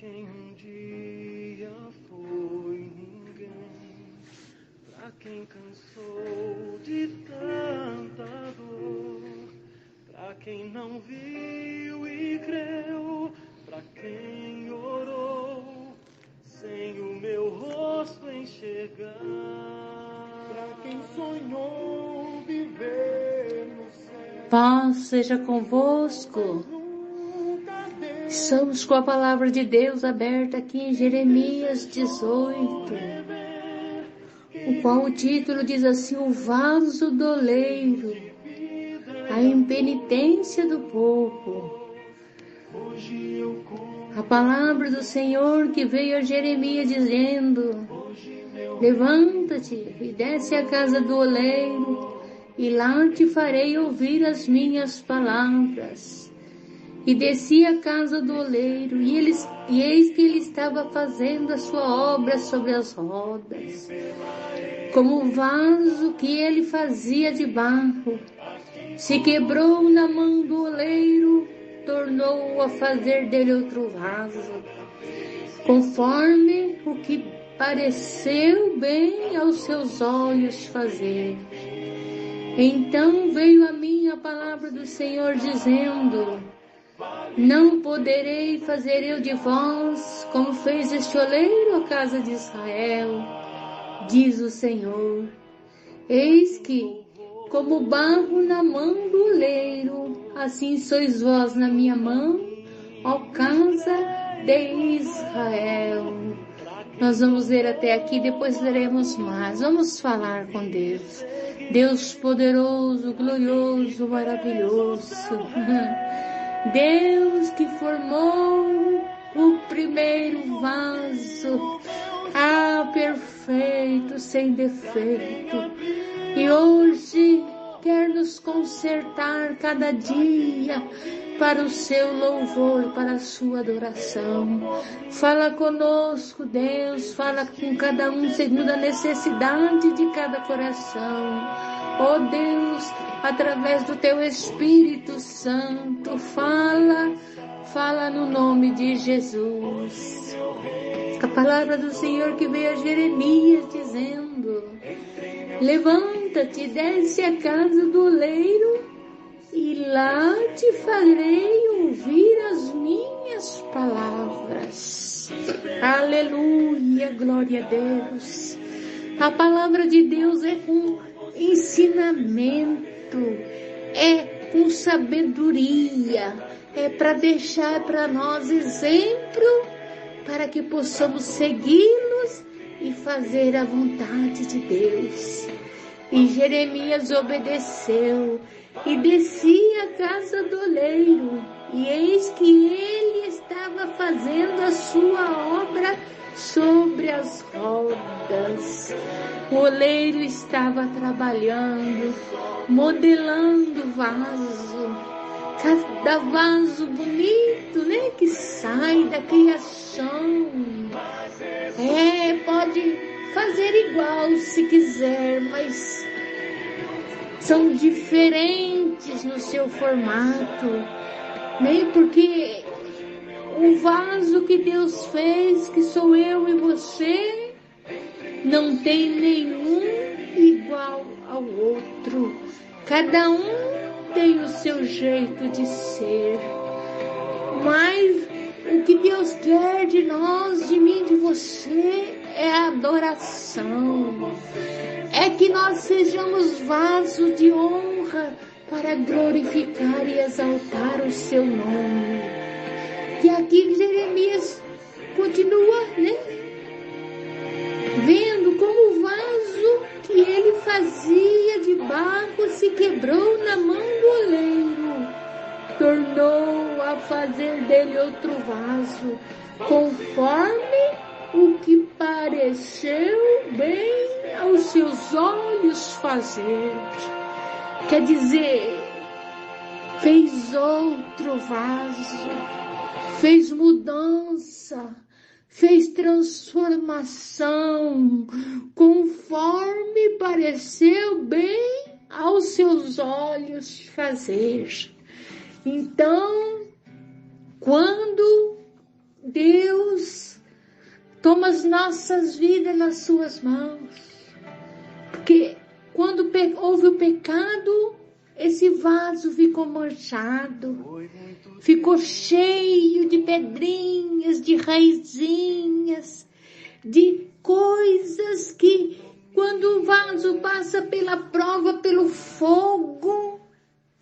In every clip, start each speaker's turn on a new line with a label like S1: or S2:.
S1: quem um dia foi ninguém, pra quem cansou de tanta dor, pra quem não viu e creu, pra quem orou sem o meu rosto enxergar, pra quem sonhou viver no céu.
S2: Paz seja convosco. Estamos com a palavra de Deus aberta aqui em Jeremias 18, o qual o título diz assim: o vaso do oleiro, a impenitência do povo. A palavra do Senhor que veio a Jeremias dizendo: levanta-te e desce à casa do oleiro, e lá te farei ouvir as minhas palavras. E desci à casa do oleiro, e eis que ele estava fazendo a sua obra sobre as rodas, como o vaso que ele fazia de barro. Se quebrou na mão do oleiro, tornou a fazer dele outro vaso, conforme o que pareceu bem aos seus olhos fazer. Então veio a mim a palavra do Senhor dizendo: não poderei fazer eu de vós como fez este oleiro à casa de Israel, diz o Senhor. Eis que, como barro na mão do oleiro, assim sois vós na minha mão, ó casa de Israel. Nós vamos ler até aqui, depois leremos mais. Vamos falar com Deus. Deus poderoso, glorioso, maravilhoso. Deus que formou o primeiro vaso, perfeito, sem defeito, e hoje quer nos consertar cada dia para o seu louvor, para a sua adoração. Fala conosco, Deus, fala com cada um segundo a necessidade de cada coração. Ó Deus, através do teu Espírito Santo, fala no nome de Jesus. A palavra do Senhor que veio a Jeremias dizendo: levanta-te, desce à casa do oleiro, e lá te farei ouvir as minhas palavras. Aleluia, glória a Deus. A palavra de Deus é com ensinamento, é com sabedoria, é para deixar para nós exemplo, para que possamos segui-los e fazer a vontade de Deus. E Jeremias obedeceu e descia à casa do oleiro, e eis que ele estava fazendo a sua obra sobre as rodas. O oleiro estava trabalhando, modelando vaso, cada vaso bonito, né, que sai da criação. Pode fazer igual se quiser, mas são diferentes no seu formato, né? Porque o vaso que Deus fez, que sou eu e você, não tem nenhum igual ao outro. Cada um tem o seu jeito de ser. Mas o que Deus quer de nós, de mim, de você, é a adoração. É que nós sejamos vasos de honra para glorificar e exaltar o seu nome. E aqui Jeremias continua, né? Vendo como o vaso que ele fazia de barro se quebrou na mão do oleiro, tornou a fazer dele outro vaso, conforme o que pareceu bem aos seus olhos fazer. Quer dizer, fez outro vaso, fez mudança, fez transformação, conforme pareceu bem aos seus olhos fazer. Então, quando Deus, toma as nossas vidas nas suas mãos. Porque quando houve o pecado, esse vaso ficou manchado, ficou cheio de pedrinhas, de raizinhas, de coisas que quando o vaso passa pela prova, pelo fogo,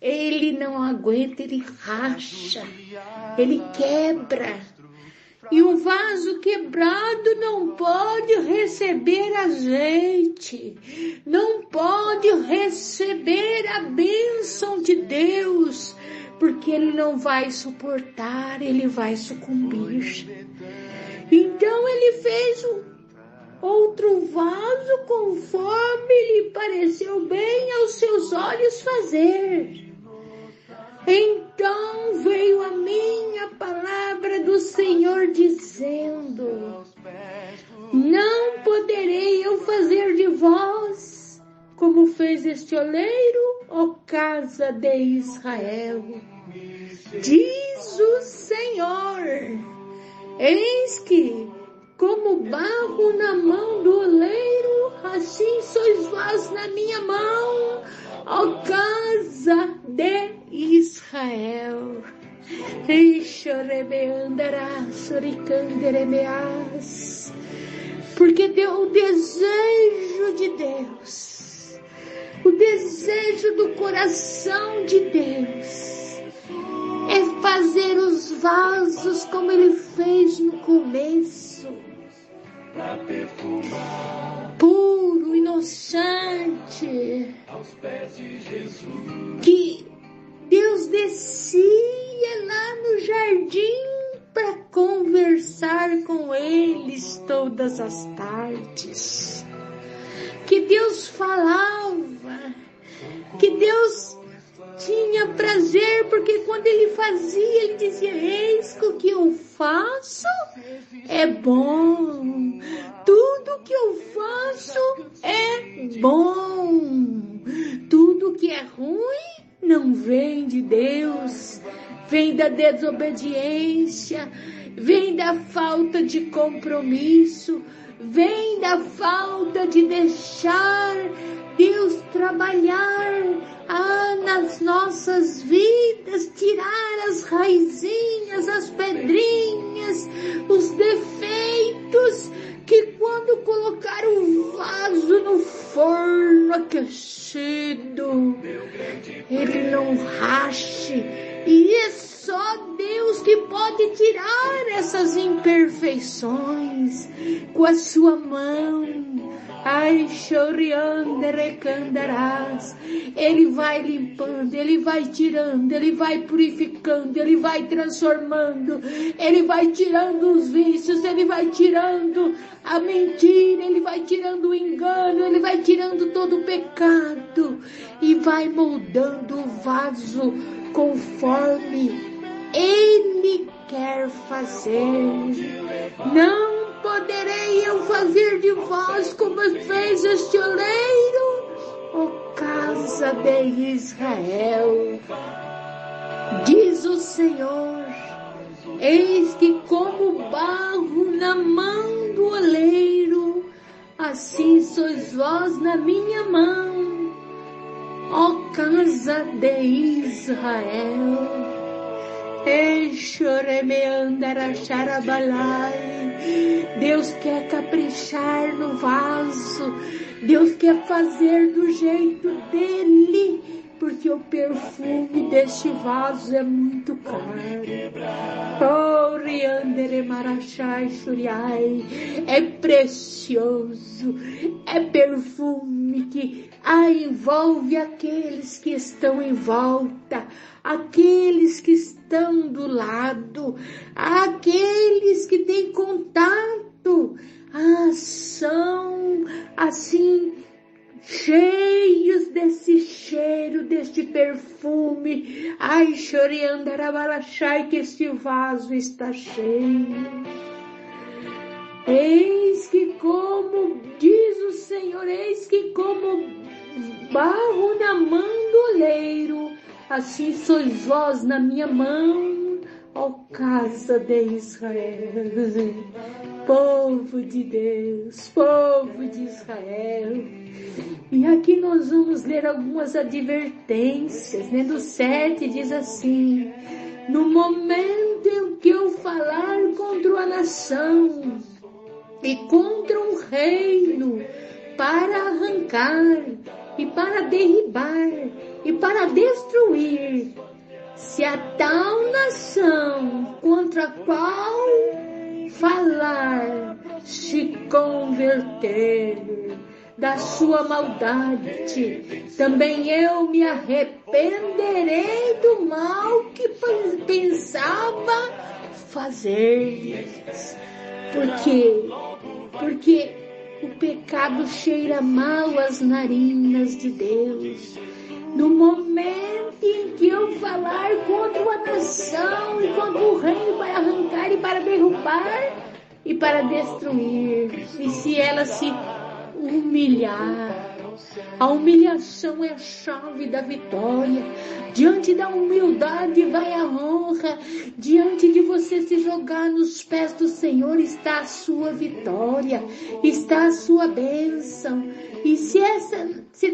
S2: ele não aguenta, ele racha, ele quebra. E um vaso quebrado não pode receber azeite, não pode receber a bênção de Deus, porque ele não vai suportar, ele vai sucumbir. Então ele fez outro vaso conforme lhe pareceu bem aos seus olhos fazer. Então veio a minha palavra do Senhor dizendo: não poderei eu fazer de vós como fez este oleiro, ó casa de Israel. Diz o Senhor: eis que como barro na mão do oleiro, assim sois vós na minha mão, ó casa de Israel. Porque o desejo de Deus, o desejo do coração de Deus é fazer os vasos como ele fez no começo, puro, inocente, aos pés de Jesus. Que Deus descia lá no jardim para conversar com eles todas as tardes. Que Deus falava, que Deus tinha prazer, porque quando ele fazia, ele dizia: eis que o que eu faço é bom, tudo que eu faço é bom, tudo que é ruim não vem de Deus, vem da desobediência, vem da falta de compromisso, vem da falta de deixar Deus trabalhar nas nossas vidas, tirar as raizinhas, as pedrinhas, os defeitos, que quando colocar o vaso no forno aquecido, ele não rache. E é só Deus que pode tirar essas imperfeições com a sua mão. Ai, choriandere candarás. Ele vai limpando, ele vai tirando, ele vai purificando, ele vai transformando, ele vai tirando os vícios, ele vai tirando a mentira, ele vai tirando o engano, ele vai tirando todo o pecado e vai moldando o vaso conforme ele quer fazer. Não poderei eu fazer de vós como fez este oleiro, ó casa de Israel. Diz o Senhor: eis que como barro na mão do oleiro, assim sois vós na minha mão, ó casa de Israel. Deus quer caprichar no vaso, Deus quer fazer do jeito dele, porque o perfume deste vaso é muito caro. É precioso, é perfume que envolve aqueles que estão em volta, aqueles que estão do lado, aqueles que têm contato, são assim cheios desse cheiro, deste perfume. Ai, choriandarabalachai, que este vaso está cheio. Eis que como, diz o Senhor, eis que como barro na mão do oleiro, assim sois vós na minha mão, ó casa de Israel, povo de Deus, povo de Israel. E aqui nós vamos ler algumas advertências, né? Do 7 diz assim: no momento em que eu falar contra a nação e contra um reino, para arrancar e para derribar e para destruir, se a tal nação contra a qual falar se converter da sua maldade, também eu me arrependerei do mal que pensava fazer. Porque o pecado cheira mal às narinas de Deus. No momento em que eu falar contra uma nação e contra o reino para arrancar e para derrubar e para destruir, e se ela se humilhar, a humilhação é a chave da vitória. Diante da humildade vai a honra. Diante de você se jogar nos pés do Senhor está a sua vitória, está a sua bênção. E se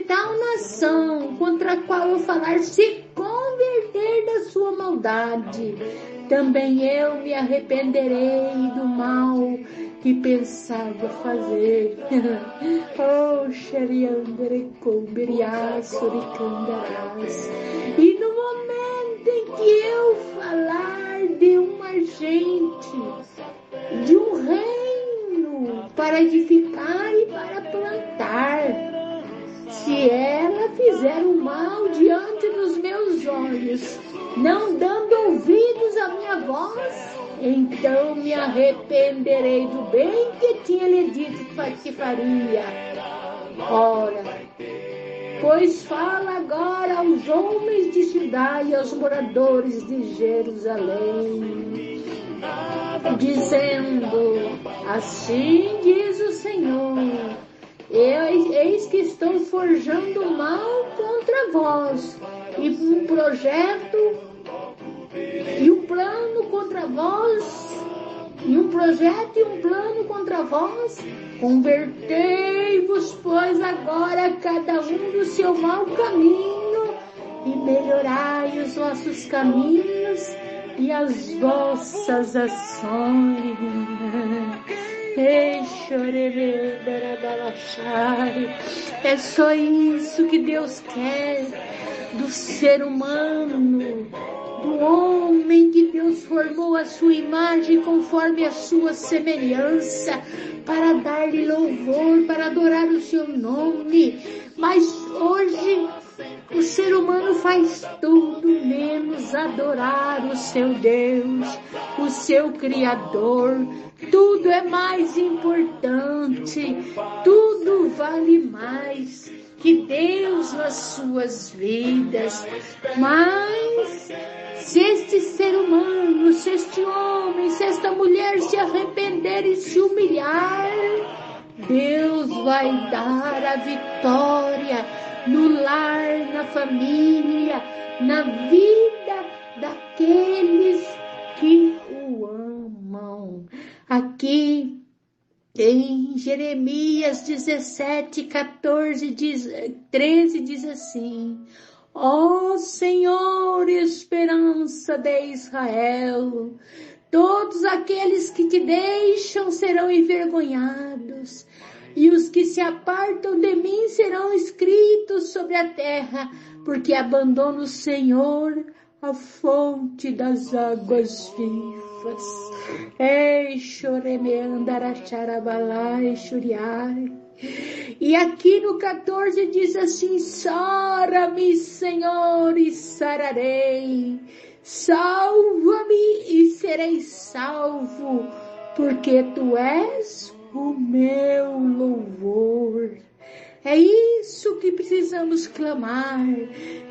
S2: tal nação contra a qual eu falar se converter da sua maldade, também eu me arrependerei do mal que pensava fazer. Oh, Xeriandere Comberias, Oricandarás. E no momento em que eu falar de uma gente, de um reino para edificar e para plantar, se ela fizer o mal diante dos meus olhos, não dando ouvidos à minha voz, então me arrependerei do bem que tinha lhe dito que faria. Ora, pois fala agora aos homens de Judá e aos moradores de Jerusalém, dizendo: assim diz o Senhor, eis que estou forjando mal contra vós, e um projeto e um plano contra vós, e um projeto e um plano contra vós. Convertei-vos, pois, agora cada um do seu mau caminho, e melhorai os vossos caminhos e as vossas ações. É só isso que Deus quer do ser humano, do homem que Deus formou a sua imagem conforme a sua semelhança, para dar-lhe louvor, para adorar o seu nome. Mas hoje o ser humano faz tudo menos adorar o seu Deus, o seu Criador. Tudo é mais importante, tudo vale mais que Deus nas suas vidas. Mas se este ser humano, se este homem, se esta mulher se arrepender e se humilhar, Deus vai dar a vitória no lar, na família, na vida daqueles que o amam. Aqui em Jeremias 17, 14, 13 diz assim: ó Senhor, esperança de Israel, todos aqueles que te deixam serão envergonhados, e os que se apartam de mim serão escritos sobre a terra, porque abandona o Senhor, a fonte das águas vivas. Ei, choremeandaracharabalai, churiai. E aqui no 14 diz assim: sara-me, Senhor, e sararei. Salva-me e serei salvo, porque tu és o meu louvor. É isso que precisamos clamar,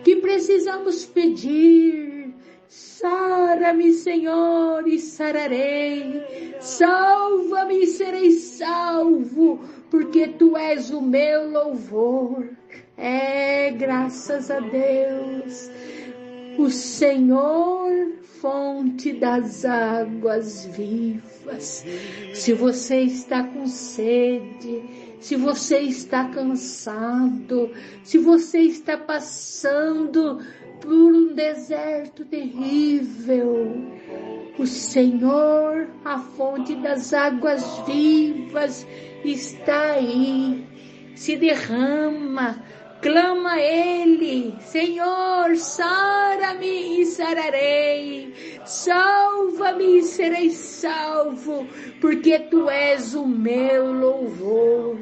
S2: que precisamos pedir. Sara-me, Senhor, e sararei. Salva-me e serei salvo, porque tu és o meu louvor. Graças a Deus. o Senhor, fonte das águas vivas. Se você está com sede, se você está cansado, se você está passando por um deserto terrível, o Senhor, a fonte das águas vivas, está aí. Se derrama, clama a Ele: Senhor, sara-me e sararei, salva-me e serei salvo, porque Tu és o meu louvor.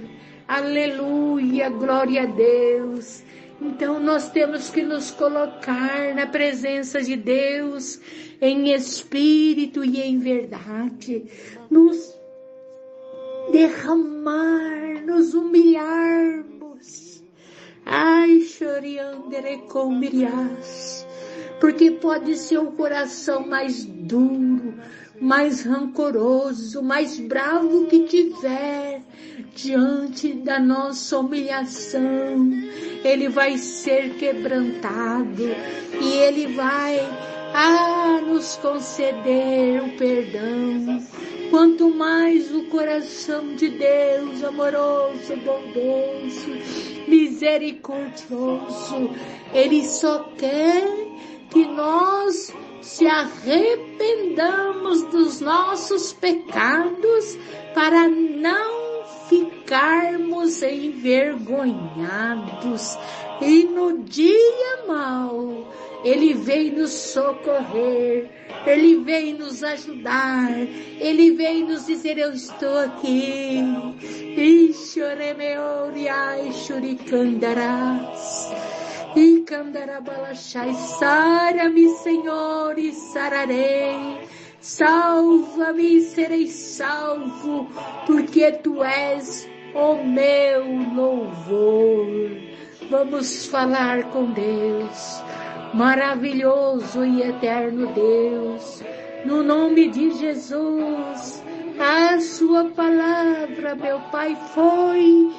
S2: Aleluia, glória a Deus. Então nós temos que nos colocar na presença de Deus em espírito e em verdade, nos derramar, nos humilharmos. Ai, choriandere com miriás, porque pode ser o coração mais duro, mais rancoroso, mais bravo que tiver, diante da nossa humilhação, ele vai ser quebrantado e ele vai nos conceder o perdão. Quanto mais o coração de Deus, amoroso, bondoso, misericordioso, Ele só quer que nós se arrependamos dos nossos pecados para não ficarmos envergonhados. E no dia mau, Ele vem nos socorrer, Ele vem nos ajudar, Ele vem nos dizer: eu estou aqui. E choremeoriai churicandarás, e candarabalachai, sara-me, Senhor, e sararei. Salva-me e serei salvo, porque Tu és o meu louvor. Vamos falar com Deus. Maravilhoso e eterno Deus, no nome de Jesus, a Sua palavra, meu Pai, foi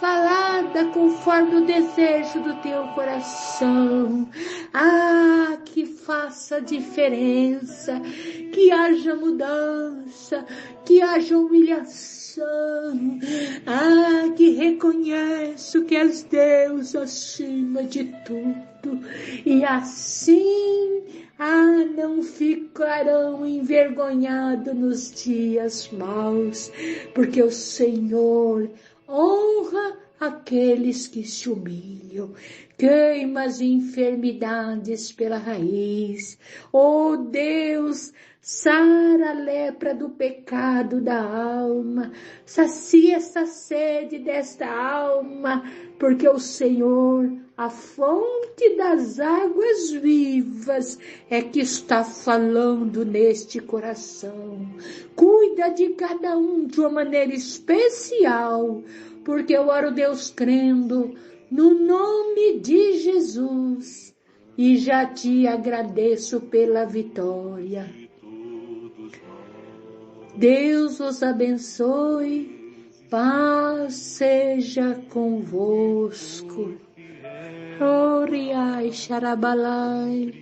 S2: falada conforme o desejo do Teu coração. Que faça diferença, que haja mudança, que haja humilhação. Que reconheço que és Deus acima de tudo, e assim não ficarão envergonhados nos dias maus, porque o Senhor honra aqueles que se humilham, queima as enfermidades pela raiz. Oh Deus, sara a lepra do pecado da alma, sacia essa sede desta alma, porque o Senhor, a fonte das águas vivas, é que está falando neste coração. Cuida de cada um de uma maneira especial, porque eu oro, Deus, crendo no nome de Jesus, e já Te agradeço pela vitória. Deus os abençoe, paz seja convosco. Oriai Xarabalai.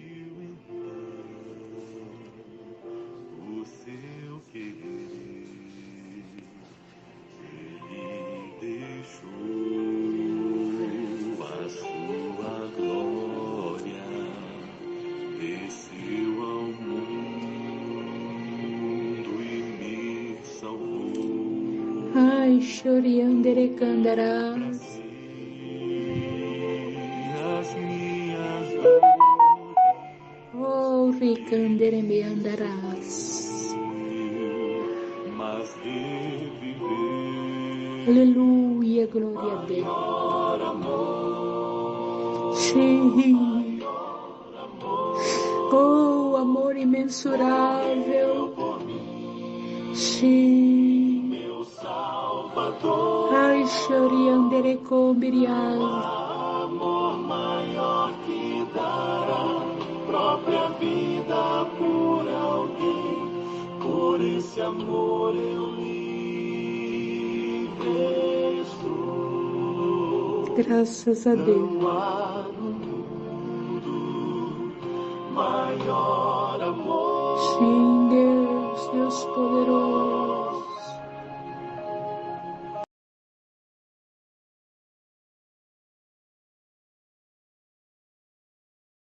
S1: O seu querer, Ele deixou a sua glória, desceu ao mundo e me salvou.
S2: Ai, choriandere candarás. Oh, ricandere me andarás.
S1: Mas reviveu.
S2: Aleluia, glória a Deus. Sim. Oh, amor imensurável. Sim.
S1: Meu Salvador.
S2: Ai, choriandere combirial.
S1: Amor maior que dará própria vida por alguém. Por esse amor eu livre estou.
S2: Graças a Deus.
S1: Não há no mundo maior amor.
S2: Sim, Deus, Deus poderoso.